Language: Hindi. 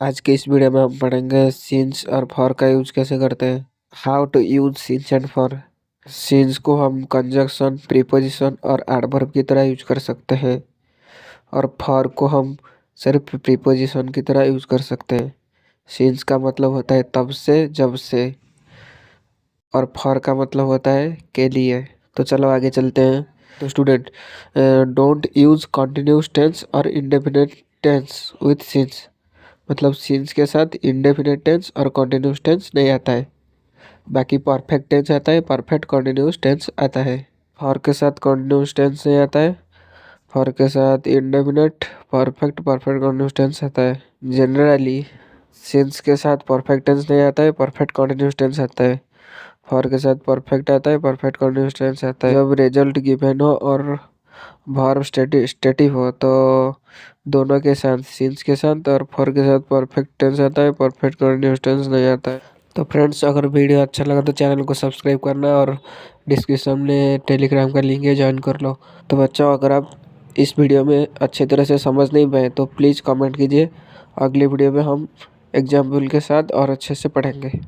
आज के इस वीडियो में हम पढ़ेंगे सीन्स और फॉर का यूज कैसे करते हैं। How to use since and for. Since को हम कंजक्शन, प्रीपोजिशन और एडवर्ब की तरह यूज कर सकते हैं और फॉर को हम सिर्फ प्रीपोजिशन की तरह यूज कर सकते हैं। सीन्स का मतलब होता है तब से, जब से, और फॉर का मतलब होता है के लिए। तो चलो आगे चलते हैं। तो student, don't use continuous tense और इंडेफिनिट टेंस विथ सीन्स। मतलब सीन्स के साथ इंडेफिनिट टेंस और कॉन्टिन्यूस टेंस नहीं आता है, बाकी परफेक्ट टेंस आता है, परफेक्ट कॉन्टिन्यूस टेंस आता है। फॉर के साथ कॉन्टिन्यूस टेंस नहीं आता है, फॉर के साथ indefinite, perfect, perfect continuous tense आता है। जनरली सीन्स के साथ परफेक्ट टेंस नहीं आता है, परफेक्ट कॉन्टिन्यूस टेंस आता है। फॉर के साथ परफेक्ट आता है, परफेक्ट कॉन्टिन्यूस टेंस आता है जब रिजल्ट गिवन हो और वर्ब स्टेटिव हो। तो दोनों के साथ, सीन्स के साथ और फॉर के साथ परफेक्ट टेंस आता है, परफेक्ट कंटिन्यूअस टेंस नहीं आता है। तो फ्रेंड्स, अगर वीडियो अच्छा लगा तो चैनल को सब्सक्राइब करना और डिस्क्रिप्शन में टेलीग्राम का लिंक है, ज्वाइन कर लो। तो बच्चों, अगर आप इस वीडियो में अच्छी तरह से समझ नहीं पाए तो प्लीज़ कमेंट कीजिए। अगली वीडियो में हम एग्जाम्पल के साथ और अच्छे से पढ़ेंगे।